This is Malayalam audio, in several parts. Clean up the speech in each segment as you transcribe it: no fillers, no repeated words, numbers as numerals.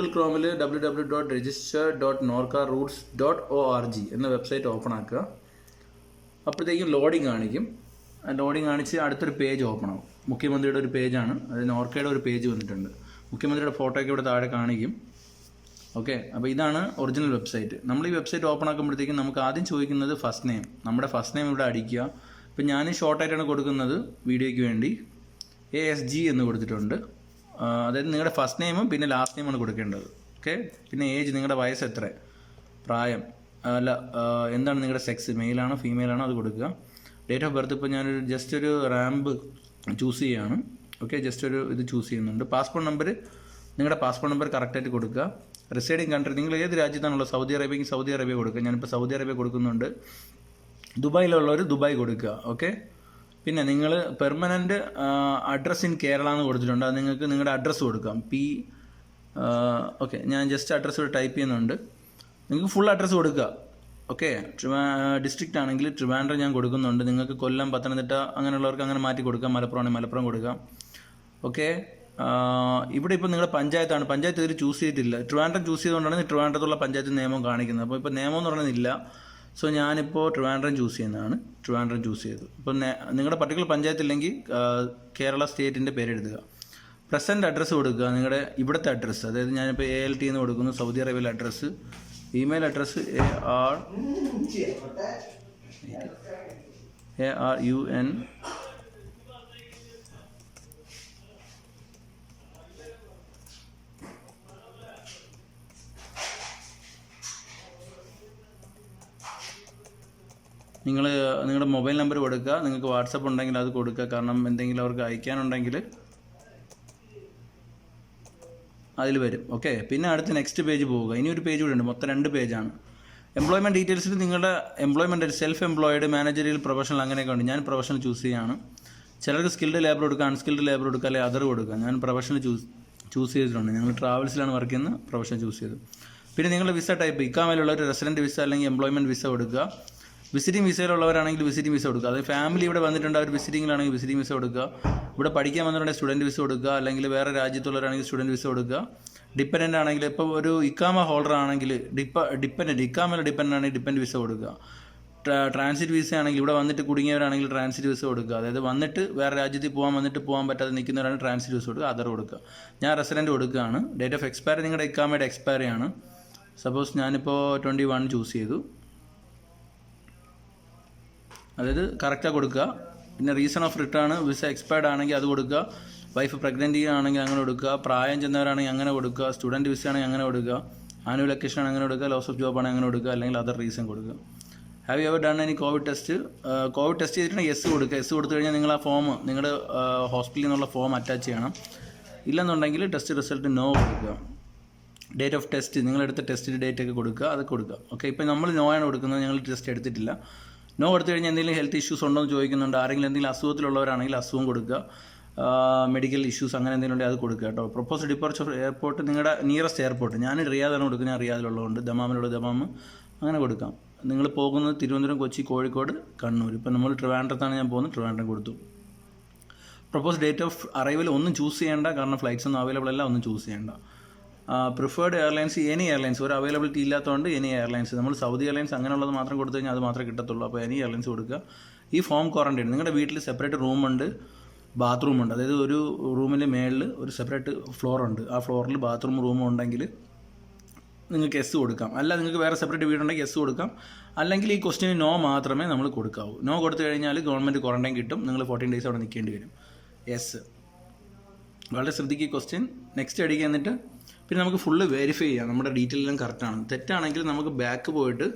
ഗൂഗിൾ ക്രോമിൽ www.register.norcaroutes.org എന്ന വെബ്സൈറ്റ് ഓപ്പൺ ആക്കുക. അപ്പോഴത്തേക്കും ലോഡിങ് കാണിക്കും. ലോഡിങ് കാണിച്ച് അടുത്തൊരു പേജ് ഓപ്പൺ ആവും. മുഖ്യമന്ത്രിയുടെ ഒരു പേജാണ്, അത് നോർക്കയുടെ ഒരു പേജ് വന്നിട്ടുണ്ട്. മുഖ്യമന്ത്രിയുടെ ഫോട്ടോയൊക്കെ ഇവിടെ താഴെ കാണിക്കും. ഓക്കെ, അപ്പോൾ ഇതാണ് ഒറിജിനൽ വെബ്സൈറ്റ്. നമ്മൾ ഈ വെബ്സൈറ്റ് ഓപ്പൺ ആക്കുമ്പോഴത്തേക്കും നമുക്ക് ആദ്യം ചോദിക്കുന്നത് ഫസ്റ്റ് നെയിം. നമ്മുടെ ഫസ്റ്റ് നെയിം ഇവിടെ അടിക്കുക. ഇപ്പം ഞാൻ ഷോർട്ടായിട്ടാണ് കൊടുക്കുന്നത് വീഡിയോയ്ക്ക് വേണ്ടി. ASG എന്ന് കൊടുത്തിട്ടുണ്ട്. അതായത് നിങ്ങളുടെ ഫസ്റ്റ് നെയിമും പിന്നെ ലാസ്റ്റ് നെയിമാണ് കൊടുക്കേണ്ടത്. ഓക്കെ, പിന്നെ ഏജ്, നിങ്ങളുടെ വയസ്സ് എത്ര, പ്രായം, അല്ല എന്താണ് നിങ്ങളുടെ സെക്സ്, മെയിലാണോ ഫീമെയിലാണോ അത് കൊടുക്കുക. ഡേറ്റ് ഓഫ് ബർത്ത് ഇപ്പോൾ ഞാനൊരു ജസ്റ്റ് ഒരു റാമ്പ് ചൂസ് ചെയ്യുകയാണ്. ഓക്കെ, ജസ്റ്റ് ഒരു ഇത് ചൂസ് ചെയ്യുന്നുണ്ട്. പാസ്പോർട്ട് നമ്പർ, നിങ്ങളുടെ പാസ്പോർട്ട് നമ്പർ കറക്റ്റായിട്ട് കൊടുക്കുക. റിസൈഡിങ് കൺട്രി, നിങ്ങൾ ഏത് രാജ്യത്താണുള്ളത്, സൗദി അറേബ്യക്ക് സൗദി അറേബ്യ കൊടുക്കുക. ഞാനിപ്പോൾ സൗദി അറേബ്യ കൊടുക്കുന്നുണ്ട്. ദുബായിലുള്ളവർ ദുബായ് കൊടുക്കുക. ഓക്കെ, പിന്നെ നിങ്ങൾ പെർമനൻറ്റ് അഡ്രസ്സ് ഇൻ കേരള എന്ന് കൊടുത്തിട്ടുണ്ട്. അത് നിങ്ങൾക്ക് നിങ്ങളുടെ അഡ്രസ്സ് കൊടുക്കാം. ഓക്കെ, ഞാൻ ജസ്റ്റ് അഡ്രസ്സ് ഇവിടെ ടൈപ്പ് ചെയ്യുന്നുണ്ട്. നിങ്ങൾക്ക് ഫുൾ അഡ്രസ്സ് കൊടുക്കുക. ഓക്കെ, ഡിസ്ട്രിക്റ്റ് ആണെങ്കിൽ ട്രിവാൻഡ്രം ഞാൻ കൊടുക്കുന്നുണ്ട്. നിങ്ങൾക്ക് കൊല്ലം, പത്തനംതിട്ട അങ്ങനെയുള്ളവർക്ക് അങ്ങനെ മാറ്റി കൊടുക്കാം. മലപ്പുറം ആണെങ്കിൽ മലപ്പുറം കൊടുക്കാം. ഓക്കെ, ഇവിടെ ഇപ്പോൾ നിങ്ങളുടെ പഞ്ചായത്താണ്, പഞ്ചായത്ത് ഇതിൽ ചൂസ് ചെയ്തിട്ടില്ല. ട്രിവാൻഡ്രം ചൂസ് ചെയ്തുകൊണ്ടാണ് ട്രിവാൻഡ്രത്തുള്ള പഞ്ചായത്ത് നിയമം കാണിക്കുന്നത്. അപ്പോൾ ഇപ്പോൾ നിയമം എന്ന് പറയുന്നില്ല. സോ ഞാനിപ്പോൾ ട്രിവാൻഡ്രം ചൂസ് ചെയ്യുന്നതാണ്. ട്രിവാൻഡ്രം ചൂസ് ചെയ്തു. ഇപ്പോൾ നിങ്ങളുടെ പർട്ടിക്കുലർ പഞ്ചായത്തില്ലെങ്കിൽ കേരള സ്റ്റേറ്റിൻ്റെ പേര് എഴുതുക. പ്രസൻറ്റ് അഡ്രസ്സ് കൊടുക്കുക, നിങ്ങളുടെ ഇവിടുത്തെ അഡ്രസ്സ്. അതായത് ഞാനിപ്പോൾ ALT എന്ന് കൊടുക്കുന്നു, സൗദി അറേബ്യയിലെ അഡ്രസ്സ്. ഇമെയിൽ അഡ്രസ്സ് ARUN നിങ്ങൾ നിങ്ങളുടെ മൊബൈൽ നമ്പർ കൊടുക്കുക. നിങ്ങൾക്ക് വാട്സപ്പ് ഉണ്ടെങ്കിൽ അത് കൊടുക്കുക. കാരണം എന്തെങ്കിലും അവർക്ക് അയക്കാനുണ്ടെങ്കിൽ അതിൽ വരും. ഓക്കെ, പിന്നെ അടുത്ത നെക്സ്റ്റ് പേജ് പോവുക. ഇനി ഒരു പേജ് കൂടെ ഉണ്ട്, മൊത്തം 2 പേജാണ്. എംപ്ലോയ്മെൻറ്റ് ഡീറ്റെയിൽസിൽ നിങ്ങളുടെ employment self employed, managerial, professional അങ്ങനെയൊക്കെ ഉണ്ട്. ഞാൻ പ്രൊഫഷണൽ ചൂസ് ചെയ്യുകയാണ്. ചിലർക്ക് സ്കിൽഡ് ലേബർ കൊടുക്കുക, അൺസ്കിൽഡ് ലേബർ കൊടുക്കുക, അല്ലെങ്കിൽ അതർ കൊടുക്കുക. ഞാൻ പ്രൊഫഷണൽ ചൂസ് ചെയ്തിട്ടുണ്ട്. ഞങ്ങൾ ട്രാവൽസിലാണ് വർക്ക് ചെയ്യുന്നത്, പ്രൊഫഷണൽ ചൂസ് ചെയ്തു. പിന്നെ നിങ്ങളുടെ വിസ ടൈപ്പ്, ഇക്കാമയിലുള്ള ഒരു റെസിഡൻറ്റ് വിസ അല്ലെങ്കിൽ എംപ്ലോയ്മെൻറ്റ് വിസ കൊടുക്കുക. വിസിറ്റിംഗ് വിസയിലുള്ളവരാണെങ്കിൽ വിസിറ്റിംഗ് വിസ കൊടുക്കുക. അത് ഫാമിലി ഇവിടെ വന്നിട്ടുണ്ട്, അവർ വിസിറ്റിങ്ങിലാണെങ്കിൽ വിസിറ്റിംഗ് വിസ കൊടുക്കുക. ഇവിടെ പഠിക്കാൻ വന്നിട്ടുണ്ടെങ്കിൽ സ്റ്റുഡൻറ്റ് വിസ കൊടുക്കുക. അല്ലെങ്കിൽ വേറെ രാജ്യത്തുള്ളവരാണെങ്കിൽ സ്റ്റുഡൻറ്റ് വിസ കൊടുക്കുക. ഡിപ്പെൻഡൻ്റ് ആണെങ്കിൽ ഇപ്പോൾ ഒരു ഇക്കാമ ഹോൾഡർ ആണെങ്കിൽ ഡിപ്പെൻഡൻറ്റ്, ഇക്കാമയിലെ ഡിപ്പെൻഡൻ്റ് ആണെങ്കിൽ ഡിപ്പെൻഡ് വിസ കൊടുക്കുക. ട്രാൻസിറ്റ് വിസ ആണെങ്കിൽ ഇവിടെ വന്നിട്ട് കുടുങ്ങിയവരാണെങ്കിൽ ട്രാൻസിറ്റ് വിസ കൊടുക്കുക. അതായത് വന്നിട്ട് വേറെ രാജ്യത്തിൽ പോകാൻ പറ്റാതെ നിൽക്കുന്നവരാണ് ട്രാൻസിറ്റ് വിസ കൊടുക്കുക, അതർ കൊടുക്കുക. ഞാൻ റെസിഡൻറ്റ് കൊടുക്കുകയാണ്. ഡേറ്റ് ഓഫ് എക്സ്പയറി നിങ്ങളുടെ ഇക്കാമയുടെ എക്സ്പയറി ആണ്. സപ്പോസ് ഞാനിപ്പോൾ 21 ചൂസ് ചെയ്തു. അതായത് കറക്റ്റാണ് കൊടുക്കുക. പിന്നെ reason of return, visa expired ആണെങ്കിൽ അത് കൊടുക്കുക. വൈഫ് പ്രഗ്നൻറ്റ് ആണെങ്കിൽ അങ്ങനെ കൊടുക്കുക. പ്രായം ചെന്നവരാണെങ്കിൽ അങ്ങനെ കൊടുക്കുക. സ്റ്റുഡൻറ്റ് വിസ ആണെങ്കിൽ അങ്ങനെ കൊടുക്കുക. ആനുവൽ വെക്കേഷൻ ആണ് അങ്ങനെ കൊടുക്കുക. ലോസ് ഓഫ് ജോബ് ആണെങ്കിൽ അങ്ങനെ കൊടുക്കുക. അല്ലെങ്കിൽ അതർ റീസൺ കൊടുക്കുക. Have you ever done any Covid test? Covid test ചെയ്തിട്ടുണ്ടെങ്കിൽ യെസ് കൊടുക്കുക. യെസ് കൊടുത്തു കഴിഞ്ഞാൽ നിങ്ങൾ ആ ഫോം, നിങ്ങളുടെ ഹോസ്പിറ്റലിൽ നിന്നുള്ള ഫോം അറ്റാച്ച് ചെയ്യണം. ഇല്ലെന്നുണ്ടെങ്കിൽ ടെസ്റ്റ് റിസൾട്ട് നോ കൊടുക്കുക. ഡേറ്റ് ഓഫ് ടെസ്റ്റ്, നിങ്ങളെടുത്ത ടെസ്റ്റിൻ്റെ ഡേറ്റ് ഒക്കെ കൊടുക്കുക, അത് കൊടുക്കുക. ഓക്കെ, ഇപ്പോൾ നമ്മൾ നോ ആണ് കൊടുക്കുന്നത്, ഞങ്ങൾ ടെസ്റ്റ് എടുത്തിട്ടില്ല. നോ കൊടുത്തു കഴിഞ്ഞാൽ എന്തെങ്കിലും ഹെൽത്ത് ഇഷ്യൂസ് ഉണ്ടോ എന്ന് ചോദിക്കുന്നുണ്ട്. ആരെങ്കിലും എന്തെങ്കിലും അസുഖത്തിലുള്ളവരാണെങ്കിൽ അസുഖം കൊടുക്കുക. മെഡിക്കൽ ഇഷ്യൂസ് അങ്ങനെ എന്തെങ്കിലും ഉണ്ടെങ്കിൽ അത് കൊടുക്കുക കേട്ടോ. പ്രൊപ്പോസ് ഡിപ്പാർച്ചർ എയർപോർട്ട്, നിങ്ങളുടെ നിയറസ്റ്റ് എയർപോർട്ട്. ഞാൻ റിയാദാണ് കൊടുക്കുന്നത്, ഞാൻ റിയാദിലുള്ളതുകൊണ്ട്. ദമാമിലുള്ള ദമാം അങ്ങനെ കൊടുക്കാം. നിങ്ങൾ പോകുന്നത് തിരുവനന്തപുരം, കൊച്ചി, കോഴിക്കോട്, കണ്ണൂർ. ഇപ്പം നമ്മൾ ട്രിവാൻഡ്രത്താണ് ഞാൻ പോകുന്നത്, ട്രിവാൻഡ്രം കൊടുത്തു. പ്രൊപ്പോസ് ഡേറ്റ് ഓഫ് അറൈവൽ ഒന്നും ചൂസ് ചെയ്യേണ്ട, കാരണം ഫ്ലൈറ്റ്സ് ഒന്നും അവൈലബിൾ അല്ല, ഒന്നും ചൂസ് ചെയ്യേണ്ട. Preferred airlines, any airlines. ഒരു അവൈലബിലിറ്റി ഇല്ലാത്തതുകൊണ്ട് എനി എയർലൈൻസ്. നമ്മൾ സൗദി എയർലൈൻസ് അങ്ങനെയുള്ളത് മാത്രം കൊടുത്തു കഴിഞ്ഞാൽ അത് മാത്രമേ കിട്ടത്തുള്ളൂ. അപ്പോൾ എനി എയർലൈൻസ് കൊടുക്കുക. ഈ ഫോം ക്വാറൻറ്റൈൻ, നിങ്ങളുടെ വീട്ടിൽ സെപ്പറേറ്റ് റൂമുണ്ട്, ബാത്റൂമുണ്ട്. അതായത് ഒരു റൂമിൻ്റെ മേളിൽ ഒരു സെപ്പറേറ്റ് ഫ്ലോറുണ്ട്. ആ ഫ്ലോറിൽ ബാത്റൂം റൂമും ഉണ്ടെങ്കിൽ നിങ്ങൾക്ക് എസ് കൊടുക്കാം. അല്ല നിങ്ങൾക്ക് വേറെ സെപ്പറേറ്റ് വീടുണ്ടെങ്കിൽ എസ് കൊടുക്കാം. അല്ലെങ്കിൽ ഈ ക്വസ്റ്റിന് നോ മാത്രമേ നമ്മൾ കൊടുക്കാവൂ. നോ കൊടുത്തു കഴിഞ്ഞാൽ ഗവൺമെൻറ് ക്വാറൻറ്റൈൻ കിട്ടും. നിങ്ങൾ 14 ഡേയ്സ് അവിടെ നിൽക്കേണ്ടി വരും. യെസ്, വളരെ ശ്രദ്ധിക്കുക ക്വസ്റ്റ്യൻ. നെക്സ്റ്റ് അടിക്കുക. എന്നിട്ട് പിന്നെ നമുക്ക് ഫുള്ള് വെരിഫൈ ചെയ്യാം നമ്മുടെ ഡീറ്റെയിൽ എല്ലാം കറക്റ്റാണ്. തെറ്റാണെങ്കിൽ നമുക്ക് ബാക്ക് പോയിട്ട്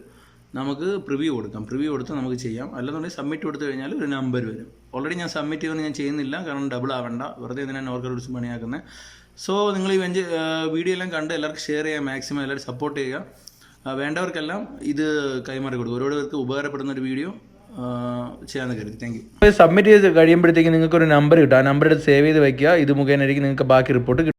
നമുക്ക് പ്രിവ്യൂ കൊടുക്കാം. പ്രിവ്യൂ കൊടുത്ത് നമുക്ക് ചെയ്യാം. അല്ലെന്നുണ്ടെങ്കിൽ സബ്മിറ്റ് കൊടുത്തു കഴിഞ്ഞാൽ ഒരു നമ്പർ വരും. ഓൾറെഡി ഞാൻ സബ്മിറ്റ് ചെയ്യുമെന്ന് ഞാൻ ചെയ്യുന്നില്ല, കാരണം ഡബിൾ ആവണ്ട, വെറുതെ എന്തിനാണ് നോർക്ക റൂട്ട്സ് പണിയാക്കുന്നത്. സോ നിങ്ങൾ ഈ വീഡിയോ എല്ലാം കണ്ട് എല്ലാവർക്കും ഷെയർ ചെയ്യുക, മാക്സിമം എല്ലാവരും സപ്പോർട്ട് ചെയ്യുക. വേണ്ടവർക്കെല്ലാം ഇത് കൈമാറി കൊടുക്കുക. ഒരുപാട് പേർക്ക് ഉപകാരപ്പെടുന്ന ഒരു വീഡിയോ ചെയ്യാമെന്ന് കരുതി. Thank you. സബ്മിറ്റ് ചെയ്ത് കഴിയുമ്പോഴത്തേക്ക് നിങ്ങൾക്ക് ഒരു നമ്പർ കിട്ടും. ആ നമ്പർ എടുത്ത് സേവ് ചെയ്ത് വയ്ക്കുക. ഇത് മുഖേനയായിരിക്കും നിങ്ങൾക്ക് ബാക്കി റിപ്പോർട്ട്